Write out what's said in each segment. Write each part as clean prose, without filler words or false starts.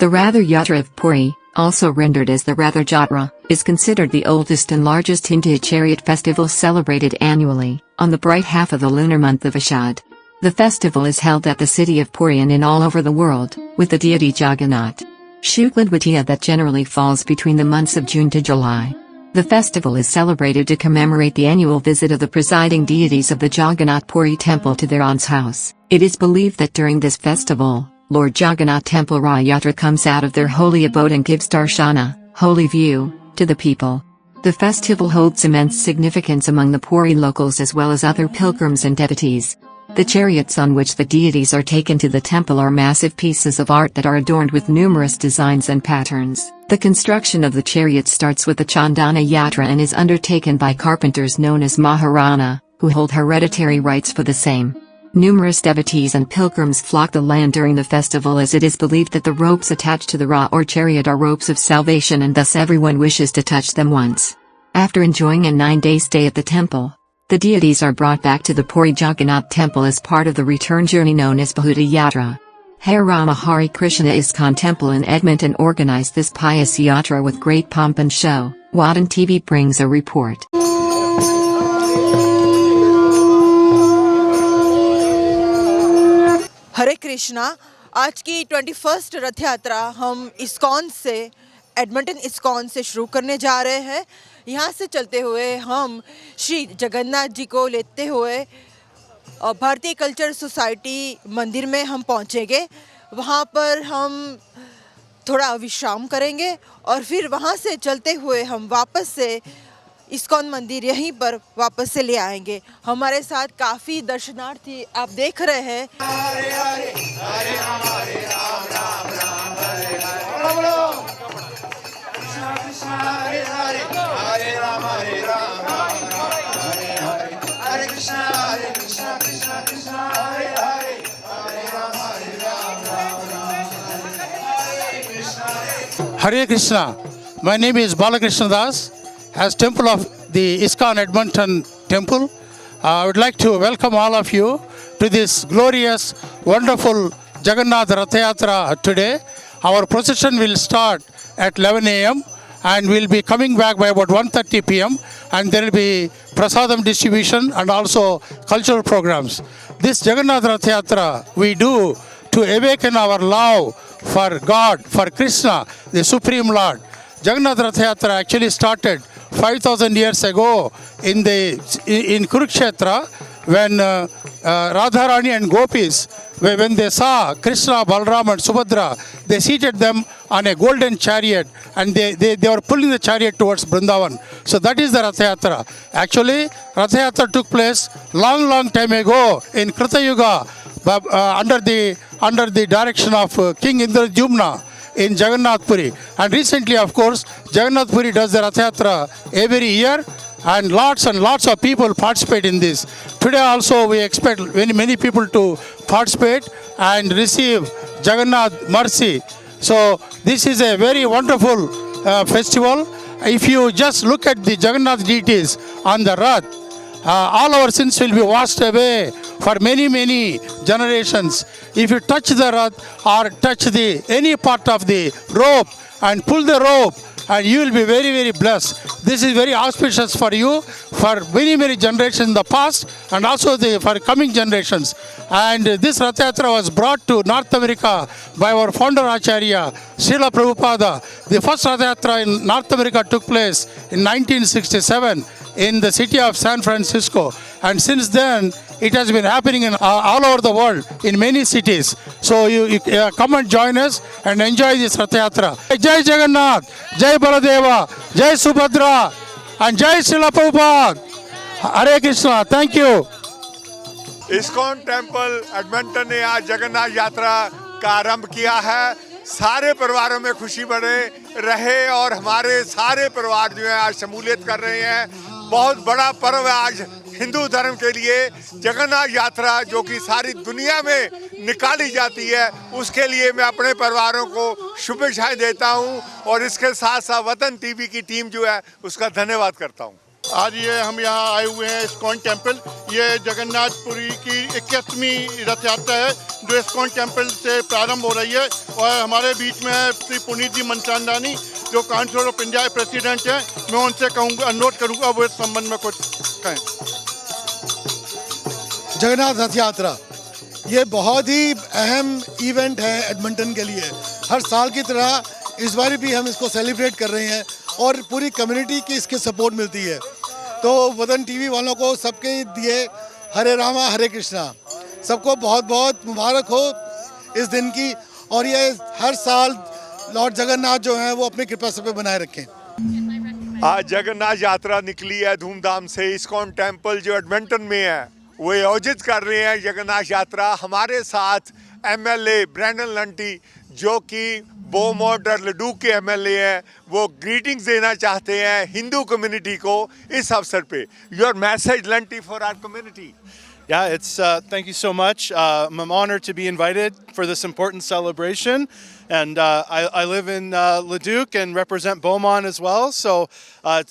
The Ratha Yatra of Puri, also rendered as the Ratha Jatra, is considered the oldest and largest Hindu chariot festival celebrated annually, on the bright half of the lunar month of Ashad. The festival is held at the city of Puri and in all over the world, with the deity Jagannath. Shukla Dwitiya that generally falls between the months of June to July. The festival is celebrated to commemorate the annual visit of the presiding deities of the Jagannath Puri temple to their aunt's house. It is believed that during this festival, Lord Jagannath Temple Ratha Yatra comes out of their holy abode and gives darshana, holy view, to the people. The festival holds immense significance among the Puri locals as well as other pilgrims and devotees. The chariots on which the deities are taken to the temple are massive pieces of art that are adorned with numerous designs and patterns. The construction of the chariot starts with the Chandana Yatra and is undertaken by carpenters known as Maharana, who hold hereditary rights for the same. Numerous devotees and pilgrims flock the land during the festival as it is believed that the ropes attached to the Ratha or chariot are ropes of salvation and thus everyone wishes to touch them once. After enjoying a 9-day stay at the temple, the deities are brought back to the Puri Jagannath temple as part of the return journey known as Bahuta Yatra. Hare Rama Hare Krishna ISKCON Temple in Edmonton organized this pious yatra with great pomp and show. Wadhan TV brings a report. हरे कृष्णा। आज की 21st रथ यात्रा हम ISKCON से Edmonton ISKCON से शुरू करने जा रहे हैं। यहाँ से चलते हुए हम श्री जगन्नाथ जी को लेते हुए भारतीय कल्चर सोसाइटी मंदिर में हम पहुँचेंगे। वहाँ पर हम थोड़ा विश्राम करेंगे और फिर वहाँ से चलते हुए हम वापस से इस्कॉन मंदिर यहीं पर वापस से ले आएंगे। हमारे साथ काफ़ी दर्शनार्थी आप देख रहे हैं। हरे हरे हरे राम राम राम हरे हरे कृष्णा कृष्णा हरे हरे हरे राम राम हरे हरे हरे कृष्णा कृष्णा कृष्णा हरे हरे हरे राम हरे Krishna. Hare Krishna. My name is Balakrishna Das. As Temple of the ISKCON Edmonton Temple, I would like to welcome all of you to this glorious, wonderful Jagannath Ratha Yatra today. Our procession will start at 11 a.m. and we'll be coming back by about 1:30 p.m. and there will be prasadam distribution and also cultural programs. This Jagannath Ratha Yatra we do to awaken our love for God, for Krishna, the Supreme Lord. Jagannath Ratha Yatra actually started 5,000 years ago in Kurukshetra when Radharani and Gopis, when they saw Krishna, Balram and Subhadra, they seated them on a golden chariot and they were pulling the chariot towards Vrindavan. So that is the Ratha Yatra. Actually, Ratha Yatra took place long time ago in Krita Yuga under the direction of King Indradyumna in Jagannath Puri. And recently, of course, Jagannath Puri does the Ratha Yatra every year and lots of people participate in this. Today also we expect many people to participate and receive Jagannath mercy. So this is a very wonderful festival. If you just look at the Jagannath deities on the Rath, all our sins will be washed away for many generations. If you touch the Rath or touch any part of the rope and pull the rope, and you will be very blessed. This is very auspicious for you, for many generations in the past and also for coming generations. And this Rath Yatra was brought to North America by our founder Acharya, Srila Prabhupada. The first Rath Yatra in North America took place in 1967 in the city of San Francisco. And since then, it has been happening in all over the world, in many cities. So you come and join us and enjoy this Rath Yatra. Jai Jagannath, Jai Baladeva, Jai Subhadra, and Jai Srila Prabhupada. Hare Krishna. Thank you. ISKCON temple Edmonton ने आज जगन्नाथ यात्रा का आरंभ किया है। सारे परिवारों में खुशी बने रहे और हमारे सारे परिवार जो है आज शमूलियत कर रहे हैं। बहुत बड़ा पर्व है आज हिंदू धर्म के लिए। जगन्नाथ यात्रा जो कि सारी दुनिया में निकाली जाती है, उसके लिए मैं अपने परिवारों को शुभेच्छाएं देता हूं और इसके साथ साथ वतन टीवी की टीम जो है उसका धन्यवाद करता हूं। आज ये हम यहाँ आए हुए हैं इस्कॉन टेम्पल। ये जगन्नाथपुरी की 21वीं रथ यात्रा है जो इस्कॉन टेम्पल से प्रारंभ हो रही है। और हमारे बीच में है श्री पुनीत जी मनचांदानी जो काउंसिल ऑफ इंडिया के प्रेसिडेंट हैं। मैं उनसे कहूँगा, अनुरोध करूँगा वो इस संबंध में कुछ कहें। जगन्नाथ रथ यात्रा ये बहुत ही अहम इवेंट है एडमंटन के लिए। हर साल की तरह इस बार भी हम इसको सेलिब्रेट कर रहे हैं और पूरी कम्युनिटी की इसकी सपोर्ट मिलती है। तो वदन टीवी वालों को सबके दिए हरे रामा हरे कृष्णा, सबको बहुत बहुत मुबारक हो इस दिन की। और ये हर साल लॉर्ड जगन्नाथ जो हैं वो अपनी कृपा सब पे बनाए रखें। आज जगन्नाथ यात्रा निकली है धूमधाम से। इस्कॉन टेम्पल जो एडमंटन में है वो आयोजित कर रहे हैं जगन्नाथ यात्रा। हमारे साथ एमएलए ब्रैंडन लंटी जो कि बोमोट और लड्डू के एमएलए हैं, वो ग्रीटिंग्स देना चाहते हैं हिंदू कम्युनिटी को इस अवसर पे। योर मैसेज लंटी for our community. Yeah, it's thank you so much. I'm honored to be invited for this important celebration, and I live in Leduc and represent Beaumont as well. So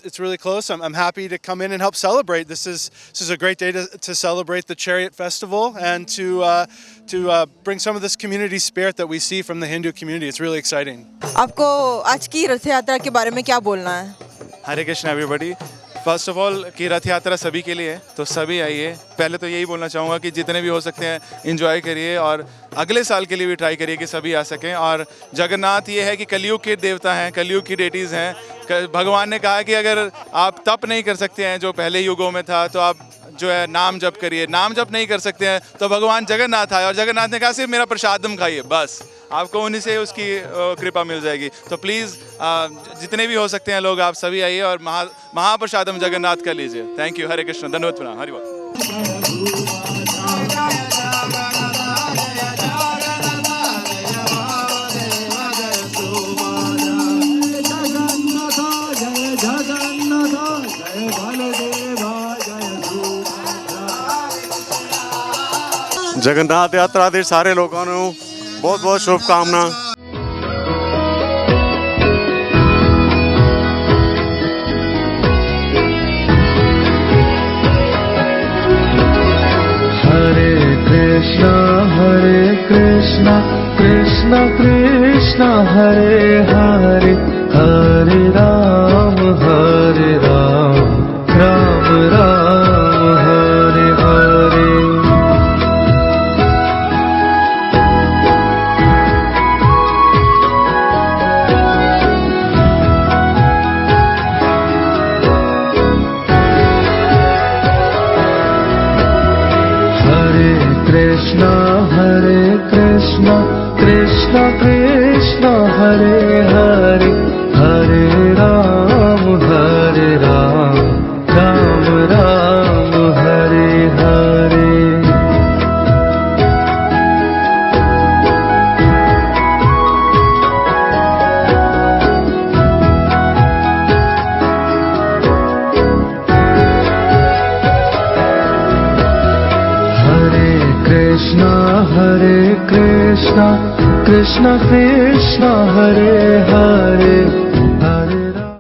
it's really close. I'm happy to come in and help celebrate. This is a great day to celebrate the Chariot Festival and to bring some of this community spirit that we see from the Hindu community. It's really exciting. आपको आज की रथ यात्रा के बारे में क्या बोलना है? Hare Krishna everybody. First of all कि रथ यात्रा सभी के लिए है, तो सभी आइए। पहले तो यही बोलना चाहूँगा कि जितने भी हो सकते हैं एंजॉय करिए और अगले साल के लिए भी ट्राई करिए कि सभी आ सकें। और जगन्नाथ ये है कि कलयुग के देवता हैं, कलयुग की डेटीज़ हैं। भगवान ने कहा कि अगर आप तप नहीं कर सकते हैं जो पहले युगों में था, तो आप जो है नाम जप करिए। नाम जप नहीं कर सकते हैं तो भगवान जगन्नाथ आए और जगन्नाथ ने कहा सिर्फ मेरा प्रसादम खाइए, बस आपको उन्हीं से उसकी कृपा मिल जाएगी। तो प्लीज़ जितने भी हो सकते हैं लोग आप सभी आइए और महाप्रसादम जगन्नाथ का लीजिए। Thank you. हरे कृष्ण। धन्यवाद। प्रणाम। हरि बोल। जगन्नाथ यात्रा ਦੇ ਸਾਰੇ ਲੋਕਾਂ ਨੂੰ ਬਹੁਤ ਬਹੁਤ ਸ਼ੁਭਕਾਮਨਾ। हरे कृष्णा कृष्णा कृष्णा हरे हरे, हरे राम राम राम हरे हरे। कृष्णा कृष्णा हरे हरे, हरे राम राम राम हरे हरे। कृष्णा कृष्णा हरे हरे,